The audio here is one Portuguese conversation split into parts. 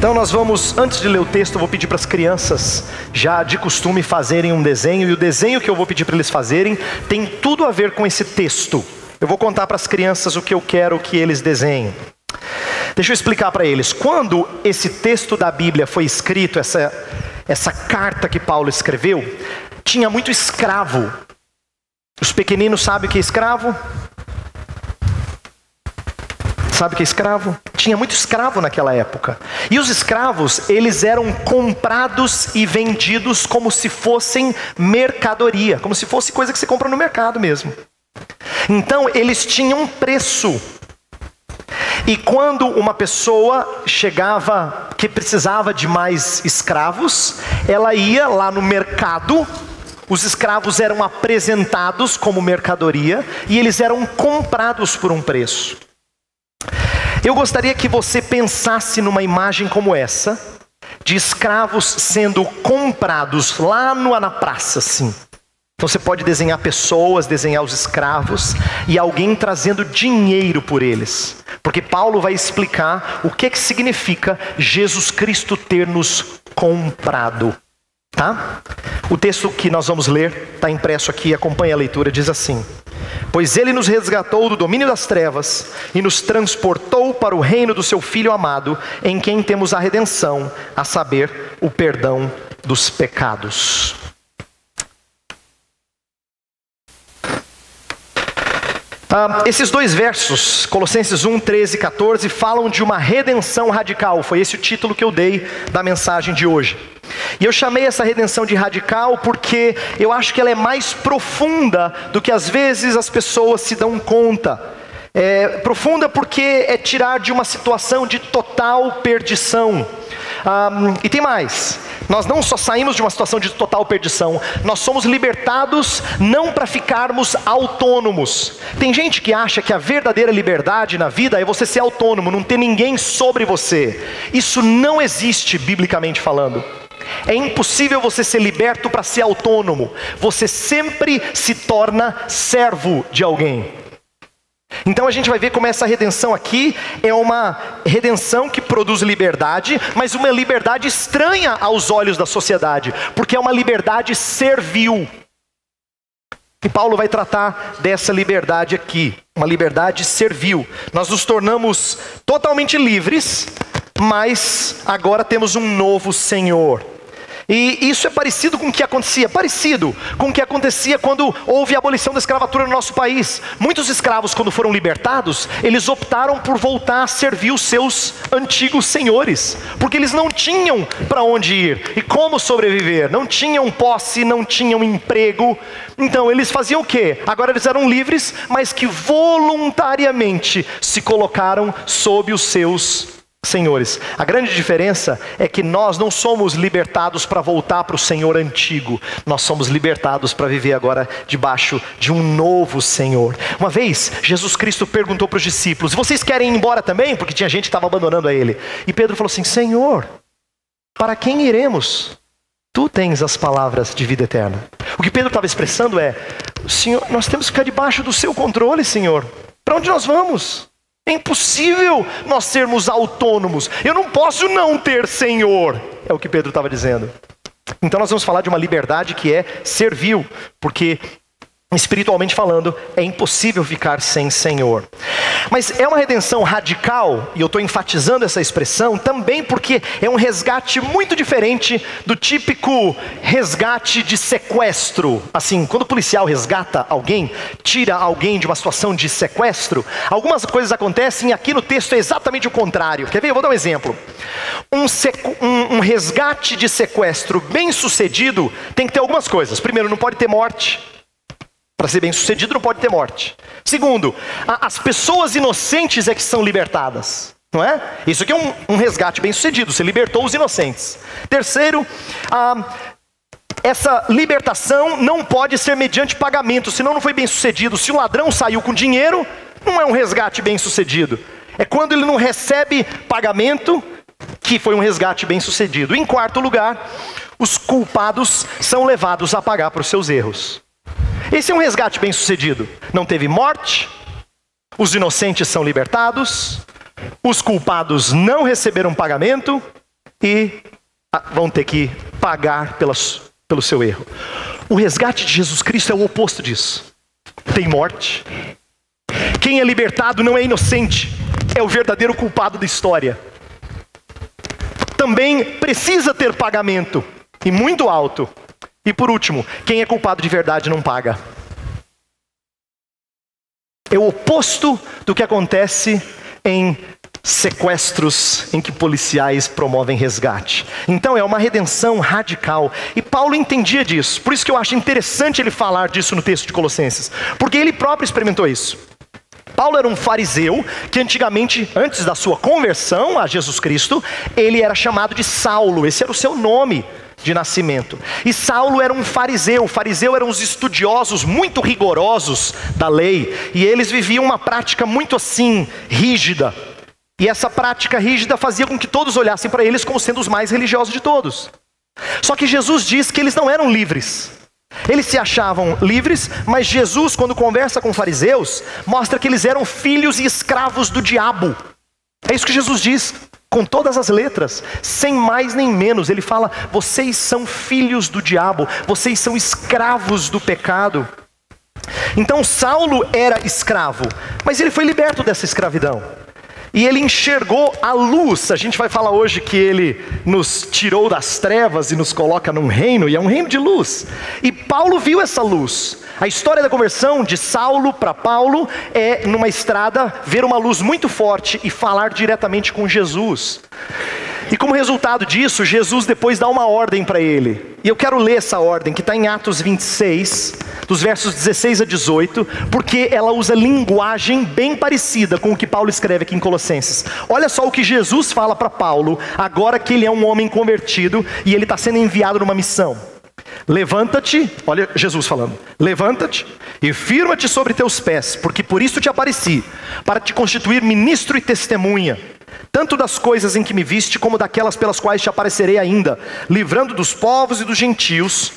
Então nós vamos, antes de ler o texto, eu vou pedir para as crianças, já de costume, fazerem um desenho. E o desenho que eu vou pedir para eles fazerem tem tudo a ver com esse texto. Eu vou contar para as crianças o que eu quero que eles desenhem. Deixa eu explicar para eles. Quando esse texto da Bíblia foi escrito, essa carta que Paulo escreveu, tinha muito escravo. Os pequeninos sabem o que é escravo? Sabe o que é escravo? Tinha muito escravo naquela época. E os escravos, eles eram comprados e vendidos como se fossem mercadoria, como se fosse coisa que você compra no mercado mesmo. Então, eles tinham preço. E quando uma pessoa chegava, que precisava de mais escravos, ela ia lá no mercado, os escravos eram apresentados como mercadoria e eles eram comprados por um preço. Eu gostaria que você pensasse numa imagem como essa, de escravos sendo comprados lá na praça, assim. Então você pode desenhar pessoas, desenhar os escravos e alguém trazendo dinheiro por eles. Porque Paulo vai explicar o que significa Jesus Cristo ter nos comprado. Tá? O texto que nós vamos ler está impresso aqui, acompanha a leitura, diz assim: pois ele nos resgatou do domínio das trevas e nos transportou para o reino do seu Filho amado, em quem temos a redenção, a saber, o perdão dos pecados. Esses dois versos, Colossenses 1, 13 e 14, falam de uma redenção radical. Foi esse o título que eu dei da mensagem de hoje. E eu chamei essa redenção de radical porque eu acho que ela é mais profunda do que às vezes as pessoas se dão conta. É profunda porque é tirar de uma situação de total perdição. E tem mais. Nós não só saímos de uma situação de total perdição, nós somos libertados não para ficarmos autônomos. Tem gente que acha que a verdadeira liberdade na vida é você ser autônomo, não ter ninguém sobre você. Isso não existe biblicamente falando. É impossível você ser liberto para ser autônomo. Você sempre se torna servo de alguém. Então a gente vai ver como essa redenção aqui é uma redenção que produz liberdade, mas uma liberdade estranha aos olhos da sociedade, porque é uma liberdade servil. E Paulo vai tratar dessa liberdade aqui, uma liberdade servil. Nós nos tornamos totalmente livres, mas agora temos um novo Senhor. E isso é parecido com o que acontecia, quando houve a abolição da escravatura no nosso país. Muitos escravos, quando foram libertados, eles optaram por voltar a servir os seus antigos senhores, porque eles não tinham para onde ir e como sobreviver, não tinham posse, não tinham emprego. Então eles faziam o quê? Agora eles eram livres, mas que voluntariamente se colocaram sob os seus senhores. A grande diferença é que nós não somos libertados para voltar para o Senhor antigo. Nós somos libertados para viver agora debaixo de um novo Senhor. Uma vez, Jesus Cristo perguntou para os discípulos: vocês querem ir embora também? Porque tinha gente que estava abandonando a ele. E Pedro falou assim: Senhor, para quem iremos? Tu tens as palavras de vida eterna. O que Pedro estava expressando é: Senhor, nós temos que ficar debaixo do seu controle, Senhor. Para onde nós vamos? É impossível nós sermos autônomos. Eu não posso não ter Senhor. É o que Pedro estava dizendo. Então nós vamos falar de uma liberdade que é servil, porque espiritualmente falando, é impossível ficar sem Senhor. Mas é uma redenção radical, e eu estou enfatizando essa expressão também porque é um resgate muito diferente do típico resgate de sequestro. Assim, quando o policial resgata alguém, tira alguém de uma situação de sequestro, algumas coisas acontecem, e aqui no texto é exatamente o contrário. Quer ver? Eu vou dar um exemplo. Um resgate de sequestro bem sucedido tem que ter algumas coisas. Primeiro, não pode ter morte. Para ser bem sucedido não pode ter morte. Segundo, as pessoas inocentes é que são libertadas, não é? Isso aqui é um resgate bem sucedido, você libertou os inocentes. Terceiro, essa libertação não pode ser mediante pagamento, senão não foi bem sucedido. Se o ladrão saiu com dinheiro, não é um resgate bem sucedido. É quando ele não recebe pagamento que foi um resgate bem sucedido. Em quarto lugar, os culpados são levados a pagar por seus erros. Esse é um resgate bem sucedido. Não teve morte, os inocentes são libertados, os culpados não receberam pagamento e vão ter que pagar pelo seu erro. O resgate de Jesus Cristo é o oposto disso. Tem morte. Quem é libertado não é inocente, é o verdadeiro culpado da história. Também precisa ter pagamento, e muito alto. E por último, quem é culpado de verdade não paga. É o oposto do que acontece em sequestros em que policiais promovem resgate. Então é uma redenção radical. E Paulo entendia disso. Por isso que eu acho interessante ele falar disso no texto de Colossenses. Porque ele próprio experimentou isso. Paulo era um fariseu que antigamente, antes da sua conversão a Jesus Cristo, ele era chamado de Saulo. Esse era o seu nome de nascimento. E Saulo era um fariseu. Fariseu eram os estudiosos muito rigorosos da lei. E eles viviam uma prática muito assim, rígida. E essa prática rígida fazia com que todos olhassem para eles como sendo os mais religiosos de todos. Só que Jesus diz que eles não eram livres. Eles se achavam livres, mas Jesus, quando conversa com fariseus, mostra que eles eram filhos e escravos do diabo. É isso que Jesus diz, com todas as letras, sem mais nem menos. Ele fala, vocês são filhos do diabo, vocês são escravos do pecado. Então Saulo era escravo, mas ele foi liberto dessa escravidão. E ele enxergou a luz. A gente vai falar hoje que ele nos tirou das trevas e nos coloca num reino, e é um reino de luz. E Paulo viu essa luz. A história da conversão de Saulo para Paulo é numa estrada ver uma luz muito forte e falar diretamente com Jesus. E como resultado disso, Jesus depois dá uma ordem para ele. E eu quero ler essa ordem que está em Atos 26, dos versos 16 a 18, porque ela usa linguagem bem parecida com o que Paulo escreve aqui em Colossenses. Olha só o que Jesus fala para Paulo, agora que ele é um homem convertido e ele está sendo enviado numa missão. Levanta-te, olha Jesus falando, levanta-te e firma-te sobre teus pés, porque por isso te apareci, para te constituir ministro e testemunha, tanto das coisas em que me viste, como daquelas pelas quais te aparecerei ainda, livrando dos povos e dos gentios,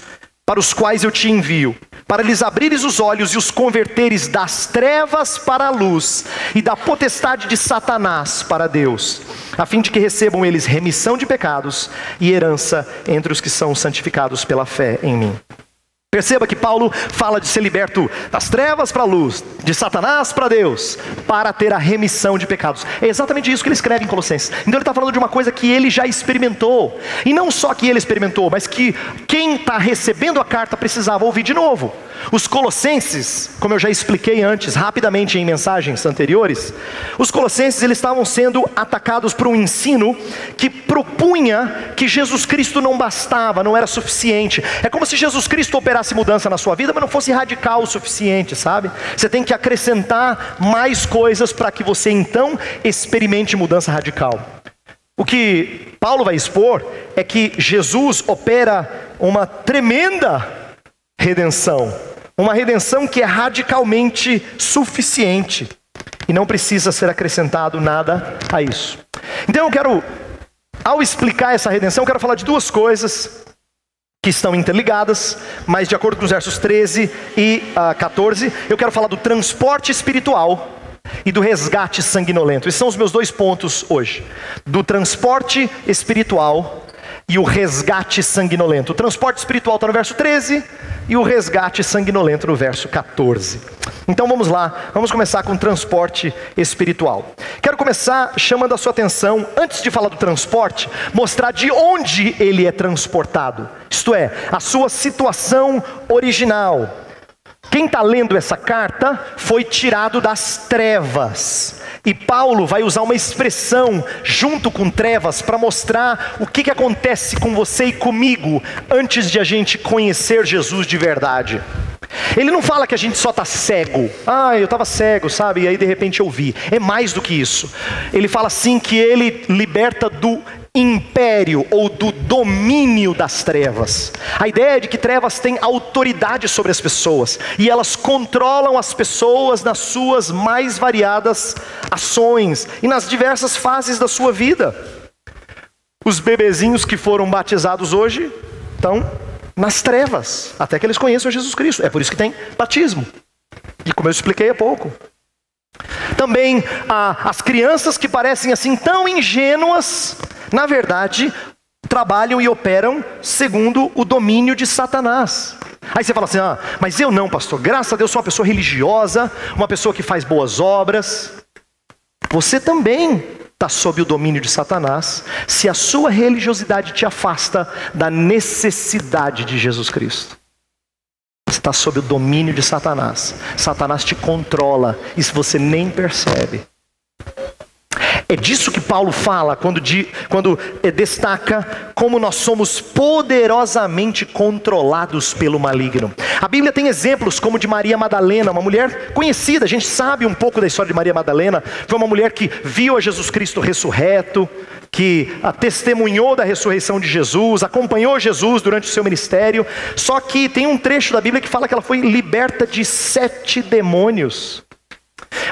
para os quais eu te envio, para lhes abrires os olhos e os converteres das trevas para a luz, e da potestade de Satanás para Deus, a fim de que recebam eles remissão de pecados e herança entre os que são santificados pela fé em mim. Perceba que Paulo fala de ser liberto das trevas para a luz, de Satanás para Deus, para ter a remissão de pecados. É exatamente isso que ele escreve em Colossenses. Então ele está falando de uma coisa que ele já experimentou. E não só que ele experimentou, mas que quem está recebendo a carta precisava ouvir de novo. Os colossenses, como eu já expliquei antes, rapidamente em mensagens anteriores, os colossenses eles estavam sendo atacados por um ensino que propunha que Jesus Cristo não bastava, não era suficiente. É como se Jesus Cristo operasse mudança na sua vida, mas não fosse radical o suficiente, sabe? Você tem que acrescentar mais coisas para que você então experimente mudança radical. O que Paulo vai expor é que Jesus opera uma tremenda redenção. Uma redenção que é radicalmente suficiente. E não precisa ser acrescentado nada a isso. Então eu quero, ao explicar essa redenção, eu quero falar de duas coisas que estão interligadas, mas de acordo com os versos 13 e 14, eu quero falar do transporte espiritual e do resgate sanguinolento. Esses são os meus dois pontos hoje. Do transporte espiritual e o resgate sanguinolento. O transporte espiritual está no verso 13 e o resgate sanguinolento no verso 14. Então vamos lá, vamos começar com o transporte espiritual. Quero começar chamando a sua atenção, antes de falar do transporte, mostrar de onde ele é transportado. Isto é, a sua situação original. Quem está lendo essa carta foi tirado das trevas. E Paulo vai usar uma expressão junto com trevas para mostrar o que acontece com você e comigo antes de a gente conhecer Jesus de verdade. Ele não fala que a gente só está cego. Eu estava cego, sabe? E aí de repente eu vi. É mais do que isso. Ele fala assim que ele liberta do império ou do domínio das trevas. A ideia é de que trevas têm autoridade sobre as pessoas e elas controlam as pessoas nas suas mais variadas ações e nas diversas fases da sua vida. Os bebezinhos que foram batizados hoje estão nas trevas, até que eles conheçam Jesus Cristo. É por isso que tem batismo. E como eu expliquei há pouco. Também as crianças que parecem assim tão ingênuas, na verdade, trabalham e operam segundo o domínio de Satanás. Aí você fala assim, mas eu não, pastor, graças a Deus sou uma pessoa religiosa, uma pessoa que faz boas obras. Você também está sob o domínio de Satanás, se a sua religiosidade te afasta da necessidade de Jesus Cristo. Você está sob o domínio de Satanás. Satanás te controla, isso você nem percebe. É disso que Paulo fala quando destaca como nós somos poderosamente controlados pelo maligno. A Bíblia tem exemplos como de Maria Madalena, uma mulher conhecida, a gente sabe um pouco da história de Maria Madalena. Foi uma mulher que viu a Jesus Cristo ressurreto, que testemunhou da ressurreição de Jesus, acompanhou Jesus durante o seu ministério. Só que tem um trecho da Bíblia que fala que ela foi liberta de 7 demônios.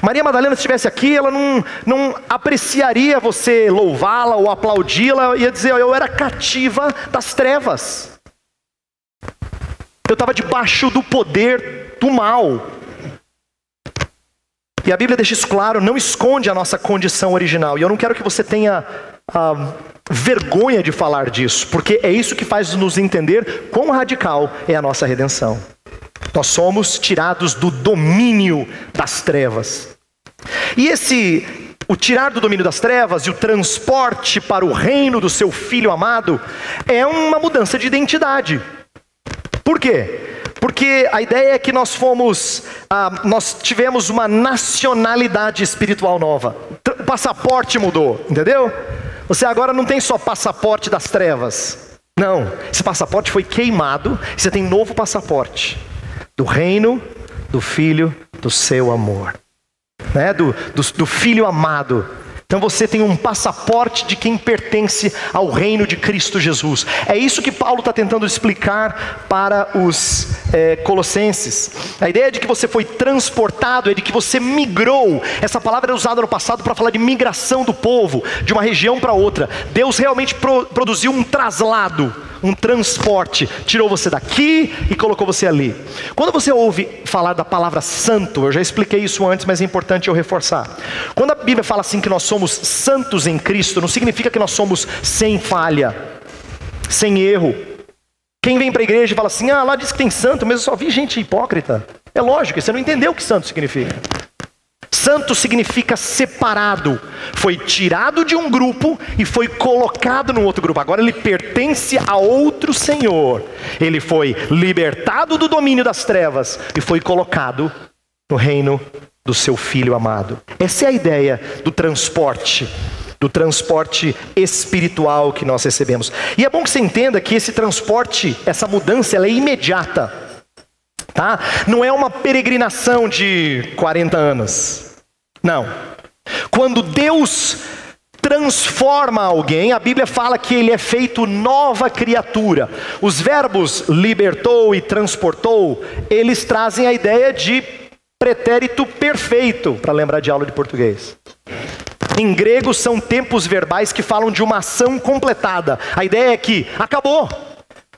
Maria Madalena, se estivesse aqui, ela não apreciaria você louvá-la ou aplaudi-la, ia dizer, eu era cativa das trevas. Eu estava debaixo do poder do mal. E a Bíblia deixa isso claro, não esconde a nossa condição original. E eu não quero que você tenha vergonha de falar disso, porque é isso que faz nos entender quão radical é a nossa redenção. Nós somos tirados do domínio das trevas. E o tirar do domínio das trevas e o transporte para o reino do seu Filho amado é uma mudança de identidade. Por quê? Porque a ideia é que nós tivemos uma nacionalidade espiritual nova. O passaporte mudou, entendeu? Você agora não tem só passaporte das trevas. Não, esse passaporte foi queimado, você tem novo passaporte. Do reino do Filho do seu amor, né? do Filho amado. Então você tem um passaporte de quem pertence ao reino de Cristo Jesus. É isso que Paulo está tentando explicar para os Colossenses. A ideia de que você foi transportado, é de que você migrou. Essa palavra é usada no passado para falar de migração do povo, de uma região para outra. Deus realmente produziu um traslado, um transporte, tirou você daqui e colocou você ali. Quando você ouve falar da palavra santo, eu já expliquei isso antes, mas é importante eu reforçar. Quando a Bíblia fala assim que nós somos santos em Cristo, não significa que nós somos sem falha, sem erro. Quem vem para a igreja e fala assim, lá diz que tem santo, mas eu só vi gente hipócrita. É lógico, você não entendeu o que santo significa. Santo significa separado, foi tirado de um grupo e foi colocado no outro grupo. Agora ele pertence a outro Senhor. Ele foi libertado do domínio das trevas e foi colocado no reino do seu Filho amado. Essa é a ideia do transporte espiritual que nós recebemos. E é bom que você entenda que esse transporte, essa mudança, ela é imediata. Tá? Não é uma peregrinação de 40 anos. Não. Quando Deus transforma alguém, a Bíblia fala que ele é feito nova criatura. Os verbos libertou e transportou, eles trazem a ideia de pretérito perfeito, para lembrar de aula de português. Em grego são tempos verbais que falam de uma ação completada. A ideia é que acabou.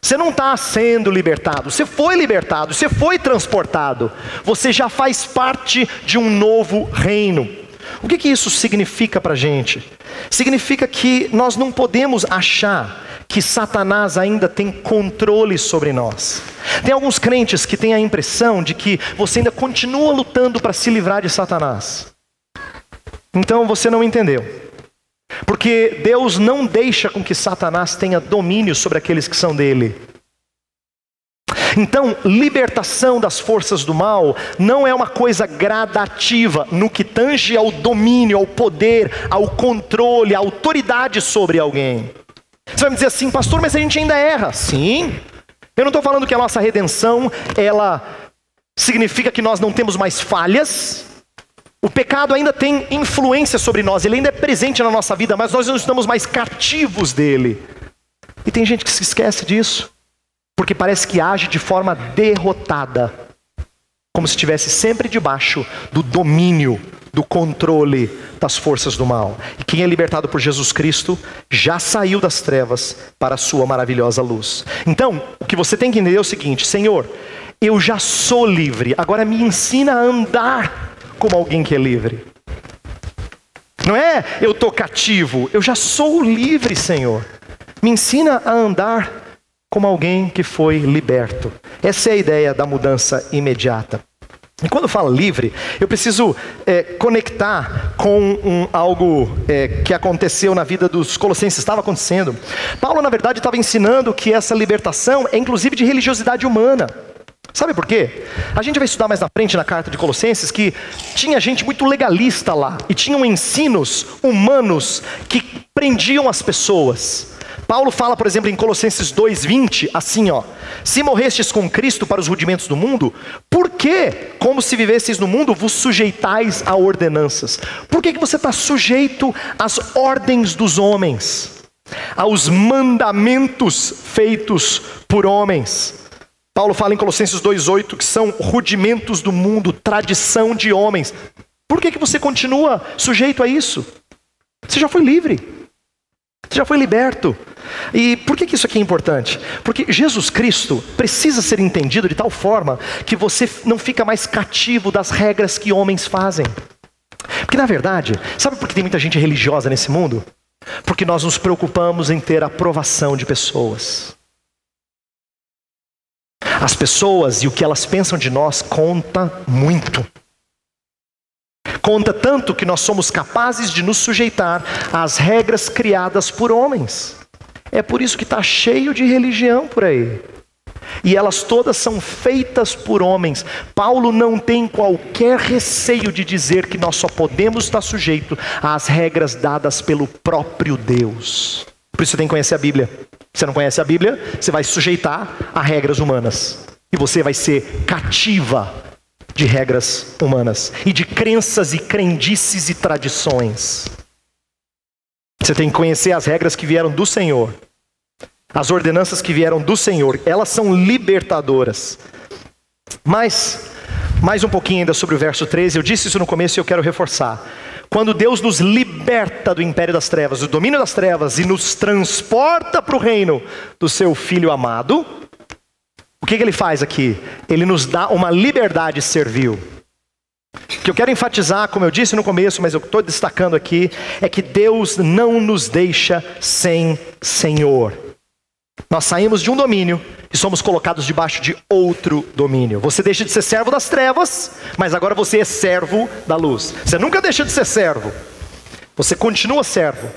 Você não está sendo libertado, você foi libertado, você foi transportado. Você já faz parte de um novo reino. O que isso significa para a gente? Significa que nós não podemos achar que Satanás ainda tem controle sobre nós. Tem alguns crentes que têm a impressão de que você ainda continua lutando para se livrar de Satanás. Então você não entendeu. Porque Deus não deixa com que Satanás tenha domínio sobre aqueles que são dele. Então, libertação das forças do mal não é uma coisa gradativa no que tange ao domínio, ao poder, ao controle, à autoridade sobre alguém. Você vai me dizer assim, pastor, mas a gente ainda erra. Sim. Eu não estou falando que a nossa redenção, ela significa que nós não temos mais falhas. O pecado ainda tem influência sobre nós, ele ainda é presente na nossa vida, mas nós não estamos mais cativos dele. E tem gente que se esquece disso, porque parece que age de forma derrotada, como se estivesse sempre debaixo do domínio, do controle das forças do mal. E quem é libertado por Jesus Cristo, já saiu das trevas para a sua maravilhosa luz. Então, o que você tem que entender é o seguinte, Senhor, eu já sou livre, agora me ensina a andar como alguém que é livre. Não é eu estou cativo, eu já sou livre, Senhor. Me ensina a andar como alguém que foi liberto. Essa é a ideia da mudança imediata. E quando eu falo livre, eu preciso conectar com algo que aconteceu na vida dos colossenses, estava acontecendo. Paulo, na verdade, estava ensinando que essa libertação é inclusive de religiosidade humana. Sabe por quê? A gente vai estudar mais na frente na carta de Colossenses que tinha gente muito legalista lá e tinham ensinos humanos que prendiam as pessoas. Paulo fala, por exemplo, em Colossenses 2:20, assim ó: se morrestes com Cristo para os rudimentos do mundo, por que, como se vivesseis no mundo, vos sujeitais a ordenanças? Por que você está sujeito às ordens dos homens, aos mandamentos feitos por homens? Paulo fala em Colossenses 2:8 que são rudimentos do mundo, tradição de homens. Por que você continua sujeito a isso? Você já foi livre. Você já foi liberto. E por que isso aqui é importante? Porque Jesus Cristo precisa ser entendido de tal forma que você não fica mais cativo das regras que homens fazem. Porque na verdade, sabe por que tem muita gente religiosa nesse mundo? Porque nós nos preocupamos em ter a aprovação de pessoas. As pessoas e o que elas pensam de nós conta muito. Conta tanto que nós somos capazes de nos sujeitar às regras criadas por homens. É por isso que está cheio de religião por aí. E elas todas são feitas por homens. Paulo não tem qualquer receio de dizer que nós só podemos estar sujeito às regras dadas pelo próprio Deus. Por isso você tem que conhecer a Bíblia. Se você não conhece a Bíblia, você vai se sujeitar a regras humanas. E você vai ser cativa de regras humanas e de crenças e crendices e tradições. Você tem que conhecer as regras que vieram do Senhor, as ordenanças que vieram do Senhor. Elas são libertadoras. Mas mais um pouquinho ainda sobre o verso 13. Eu disse isso no começo e eu quero reforçar. Quando Deus nos liberta do império das trevas, do domínio das trevas, e nos transporta para o reino do seu Filho amado, o que ele faz aqui? Ele nos dá uma liberdade servil. O que eu quero enfatizar, como eu disse no começo, mas eu estou destacando aqui, é que Deus não nos deixa sem Senhor. Nós saímos de um domínio e somos colocados debaixo de outro domínio. Você deixa de ser servo das trevas, mas agora você é servo da luz. Você nunca deixa de ser servo. Você continua servo.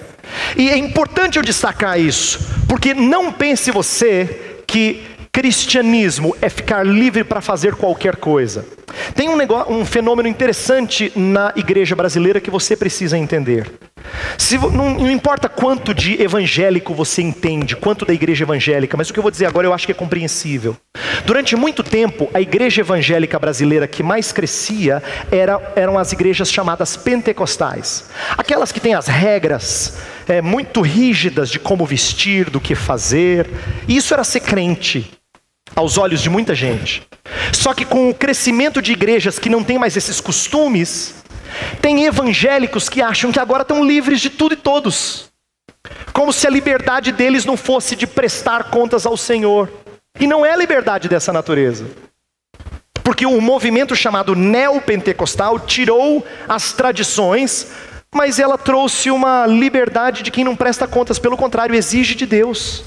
E é importante eu destacar isso, porque não pense você que cristianismo é ficar livre para fazer qualquer coisa. Tem um fenômeno interessante na igreja brasileira que você precisa entender. Não importa quanto de evangélico você entende, quanto da igreja evangélica, mas o que eu vou dizer agora eu acho que é compreensível. Durante muito tempo, a igreja evangélica brasileira que mais crescia eram as igrejas chamadas pentecostais. Aquelas que têm as regras muito rígidas de como vestir, do que fazer. E isso era ser crente aos olhos de muita gente. Só que com o crescimento de igrejas que não têm mais esses costumes, tem evangélicos que acham que agora estão livres de tudo e todos, como se a liberdade deles não fosse de prestar contas ao Senhor. E não é liberdade dessa natureza, porque o movimento chamado neopentecostal tirou as tradições, mas ela trouxe uma liberdade de quem não presta contas. Pelo contrário, exige de Deus,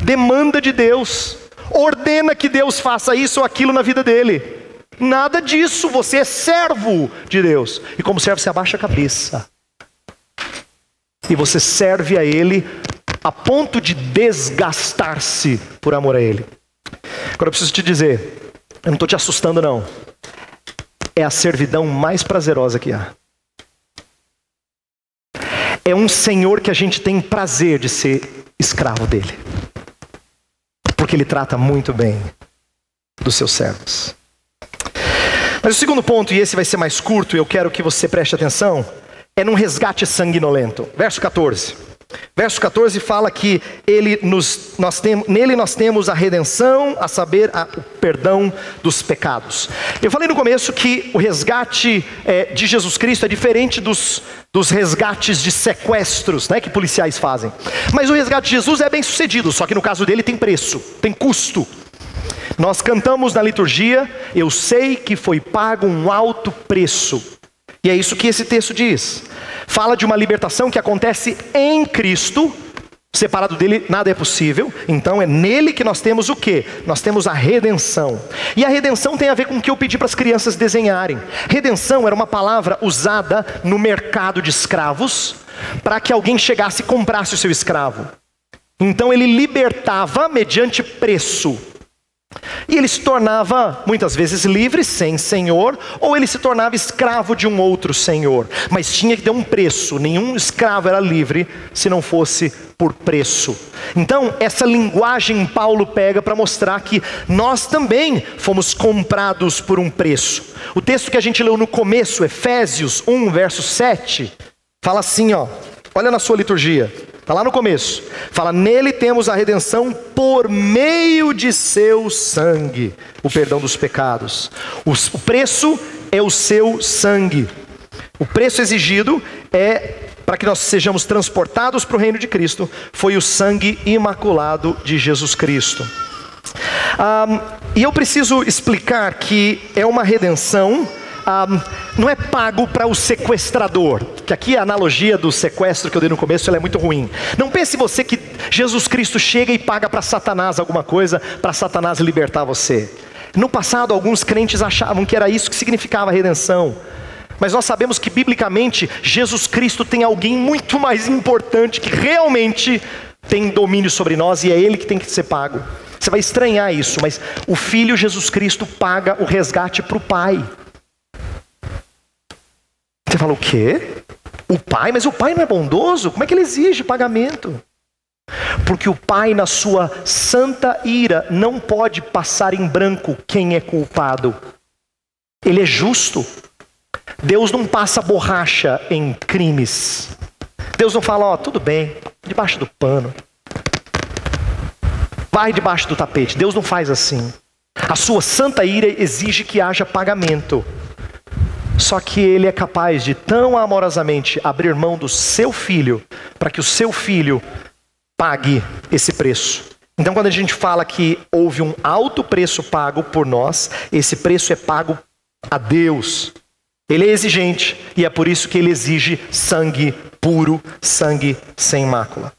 demanda de Deus, ordena que Deus faça isso ou aquilo na vida dele. Nada disso, você é servo de Deus. E como servo, você abaixa a cabeça. E você serve a Ele a ponto de desgastar-se por amor a Ele. Agora eu preciso te dizer, eu não estou te assustando não. É a servidão mais prazerosa que há. É um Senhor que a gente tem prazer de ser escravo dele. Porque Ele trata muito bem dos seus servos. Mas o segundo ponto, e esse vai ser mais curto, e eu quero que você preste atenção, é num resgate sanguinolento. Verso 14. Verso 14 fala que nele nós temos a redenção, a saber, o perdão dos pecados. Eu falei no começo que o resgate de Jesus Cristo é diferente dos resgates de sequestros, né, que policiais fazem. Mas o resgate de Jesus é bem sucedido, só que no caso dele tem preço, tem custo. Nós cantamos na liturgia, eu sei que foi pago um alto preço. E é isso que esse texto diz. Fala de uma libertação que acontece em Cristo, Separado dele nada é possível. Então é nele que nós temos o quê? Nós temos a redenção. E a redenção tem a ver com o que eu pedi para as crianças desenharem. Redenção era uma palavra usada no mercado de escravos para que alguém chegasse e comprasse o seu escravo. Então ele libertava mediante preço. E ele se tornava muitas vezes livre, sem senhor, ou ele se tornava escravo de um outro senhor. Mas tinha que ter um preço. Nenhum escravo era livre se não fosse por preço. Então essa linguagem Paulo pega para mostrar que nós também fomos comprados por um preço. O texto que a gente leu no começo, Efésios 1, verso 7, fala assim, ó, olha na sua liturgia. Está lá no começo. Fala, nele temos a redenção por meio de seu sangue. O perdão dos pecados. O preço é o seu sangue. O preço exigido é para que nós sejamos transportados para o reino de Cristo. Foi o sangue imaculado de Jesus Cristo. E eu preciso explicar que é uma redenção... não é pago para o sequestrador, que aqui a analogia do sequestro que eu dei no começo ela é muito ruim. Não pense você que Jesus Cristo chega e paga para Satanás alguma coisa, para Satanás libertar você. No passado alguns crentes achavam que era isso que significava a redenção. Mas nós sabemos que biblicamente Jesus Cristo tem alguém muito mais importante que realmente tem domínio sobre nós e é ele que tem que ser pago. Você vai estranhar isso, mas o Filho Jesus Cristo paga o resgate para o Pai. Você fala, o quê? O Pai? Mas o Pai não é bondoso? Como é que ele exige pagamento? Porque o Pai, na sua santa ira, não pode passar em branco quem é culpado. Ele é justo. Deus não passa borracha em crimes. Deus não fala, ó, tudo bem, debaixo do pano. Vai debaixo do tapete. Deus não faz assim. A sua santa ira exige que haja pagamento. Só que ele é capaz de tão amorosamente abrir mão do seu filho, para que o seu filho pague esse preço. Então quando a gente fala que houve um alto preço pago por nós, esse preço é pago a Deus. Ele é exigente e é por isso que ele exige sangue puro, sangue sem mácula.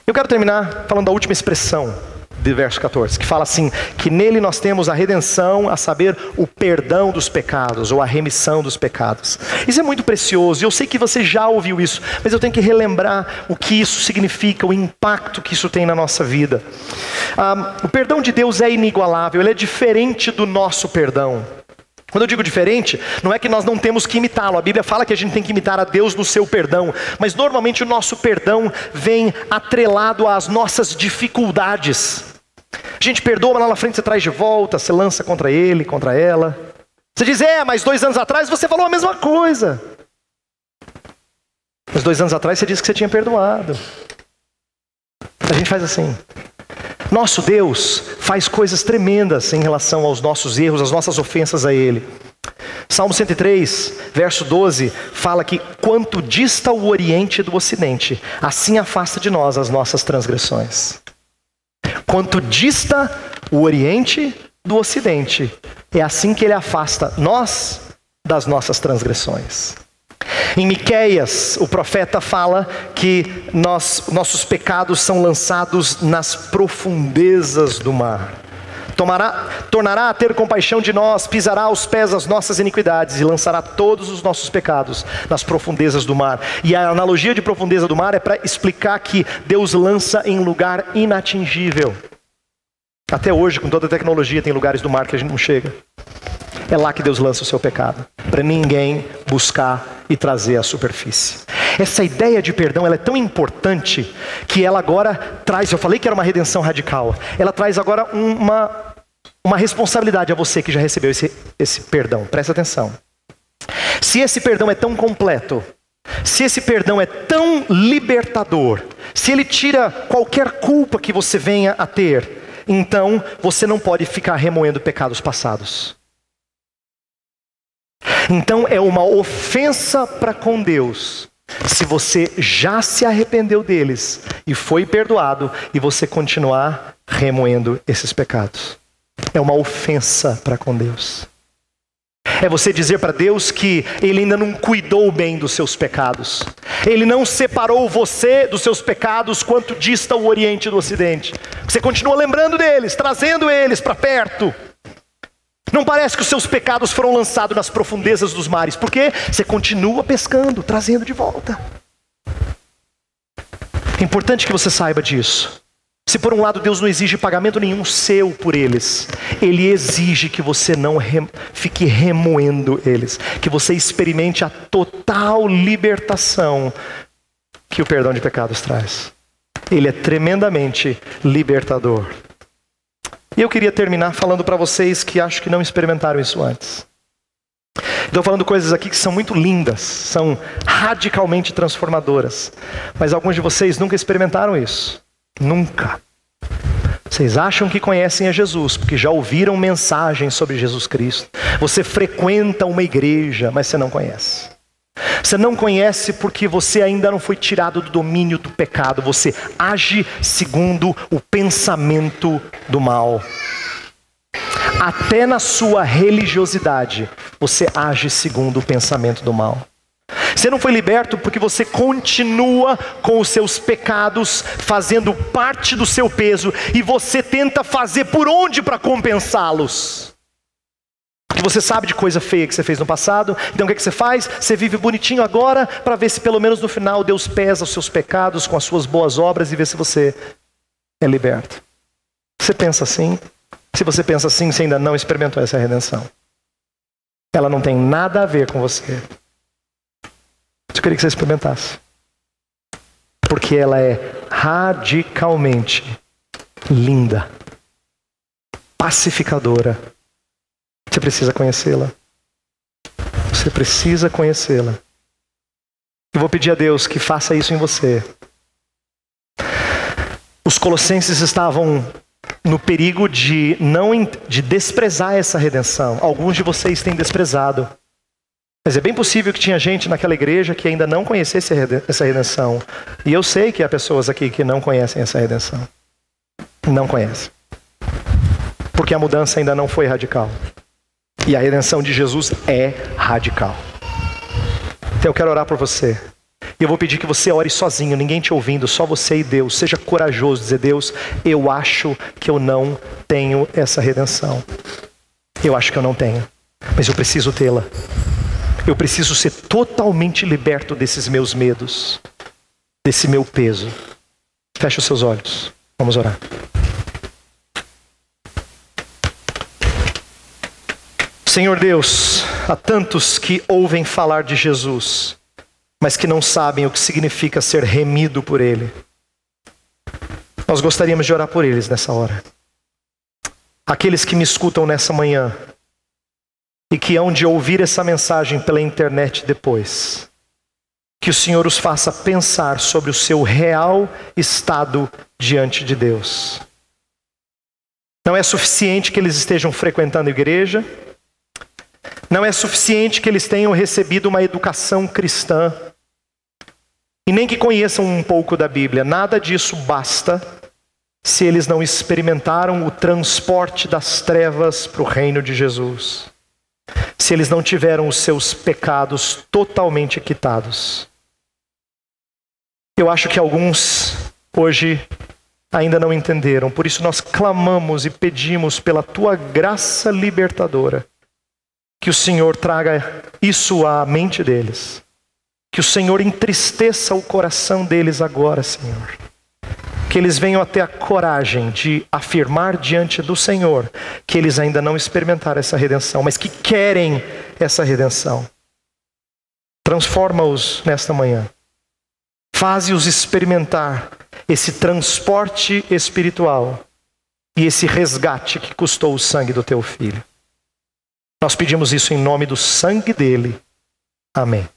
Eu quero terminar falando da última expressão de verso 14, que fala assim, que nele nós temos a redenção, a saber, o perdão dos pecados, ou a remissão dos pecados. Isso é muito precioso, e eu sei que você já ouviu isso, mas eu tenho que relembrar o que isso significa, o impacto que isso tem na nossa vida. O perdão de Deus é inigualável, ele é diferente do nosso perdão. Quando eu digo diferente, não é que nós não temos que imitá-lo. A Bíblia fala que a gente tem que imitar a Deus no seu perdão. Mas normalmente o nosso perdão vem atrelado às nossas dificuldades. A gente perdoa, mas lá na frente você traz de volta, você lança contra ele, contra ela. Você diz, mas 2 anos atrás você falou a mesma coisa. Mas 2 anos atrás você disse que você tinha perdoado. A gente faz assim. Nosso Deus faz coisas tremendas em relação aos nossos erros, às nossas ofensas a Ele. Salmo 103, verso 12, fala que quanto dista o Oriente do Ocidente, assim afasta de nós as nossas transgressões. Quanto dista o Oriente do Ocidente, é assim que Ele afasta nós das nossas transgressões. Em Miqueias, o profeta fala que nossos pecados são lançados nas profundezas do mar. Tornará a ter compaixão de nós, pisará aos pés as nossas iniquidades e lançará todos os nossos pecados nas profundezas do mar. E a analogia de profundeza do mar é para explicar que Deus lança em lugar inatingível. Até hoje, com toda a tecnologia, tem lugares do mar que a gente não chega. É lá que Deus lança o seu pecado, para ninguém buscar e trazer à superfície. Essa ideia de perdão ela é tão importante que ela agora traz, eu falei que era uma redenção radical, ela traz agora uma responsabilidade a você que já recebeu esse perdão. Presta atenção. Se esse perdão é tão completo, se esse perdão é tão libertador, se ele tira qualquer culpa que você venha a ter, então você não pode ficar remoendo pecados passados. Então é uma ofensa para com Deus se você já se arrependeu deles e foi perdoado e você continuar remoendo esses pecados. É uma ofensa para com Deus. É você dizer para Deus que Ele ainda não cuidou bem dos seus pecados. Ele não separou você dos seus pecados quanto dista o Oriente do Ocidente. Você continua lembrando deles, trazendo eles para perto. Não parece que os seus pecados foram lançados nas profundezas dos mares, porque você continua pescando, trazendo de volta. É importante que você saiba disso. Se por um lado Deus não exige pagamento nenhum seu por eles, Ele exige que você não fique remoendo eles, que você experimente a total libertação que o perdão de pecados traz. Ele é tremendamente libertador. E eu queria terminar falando para vocês que acho que não experimentaram isso antes. Estou falando coisas aqui que são muito lindas, são radicalmente transformadoras, mas alguns de vocês nunca experimentaram isso. Nunca. Vocês acham que conhecem a Jesus, porque já ouviram mensagens sobre Jesus Cristo. Você frequenta uma igreja, mas você não conhece. Você não conhece porque você ainda não foi tirado do domínio do pecado. Você age segundo o pensamento do mal. Até na sua religiosidade, você age segundo o pensamento do mal. Você não foi liberto porque você continua com os seus pecados fazendo parte do seu peso e você tenta fazer por onde para compensá-los. Porque você sabe de coisa feia que você fez no passado, então o que você faz? Você vive bonitinho agora para ver se pelo menos no final Deus pesa os seus pecados com as suas boas obras e vê se você é liberto. Você pensa assim? Se você pensa assim, você ainda não experimentou essa redenção. Ela não tem nada a ver com você. Eu queria que você experimentasse. Porque ela é radicalmente linda, pacificadora. Você precisa conhecê-la. Você precisa conhecê-la. Eu vou pedir a Deus que faça isso em você. Os colossenses estavam no perigo de desprezar essa redenção. Alguns de vocês têm desprezado. Mas é bem possível que tinha gente naquela igreja que ainda não conhecesse essa redenção. E eu sei que há pessoas aqui que não conhecem essa redenção. Não conhecem. Porque a mudança ainda não foi radical. E a redenção de Jesus é radical. Então eu quero orar por você. E eu vou pedir que você ore sozinho, ninguém te ouvindo, só você e Deus. Seja corajoso, dizer: Deus, eu acho que eu não tenho essa redenção. Eu acho que eu não tenho. Mas eu preciso tê-la. Eu preciso ser totalmente liberto desses meus medos, desse meu peso. Feche os seus olhos. Vamos orar. Senhor Deus, há tantos que ouvem falar de Jesus, mas que não sabem o que significa ser remido por Ele. Nós gostaríamos de orar por eles nessa hora. Aqueles que me escutam nessa manhã, e que hão de ouvir essa mensagem pela internet depois. Que o Senhor os faça pensar sobre o seu real estado diante de Deus. Não é suficiente que eles estejam frequentando a igreja. Não é suficiente que eles tenham recebido uma educação cristã. E nem que conheçam um pouco da Bíblia. Nada disso basta se eles não experimentaram o transporte das trevas para o reino de Jesus. Se eles não tiveram os seus pecados totalmente quitados. Eu acho que alguns hoje ainda não entenderam. Por isso nós clamamos e pedimos pela tua graça libertadora. Que o Senhor traga isso à mente deles. Que o Senhor entristeça o coração deles agora, Senhor. Que eles venham a ter a coragem de afirmar diante do Senhor que eles ainda não experimentaram essa redenção, mas que querem essa redenção. Transforma-os nesta manhã. Faze-os experimentar esse transporte espiritual e esse resgate que custou o sangue do teu Filho. Nós pedimos isso em nome do sangue dele. Amém.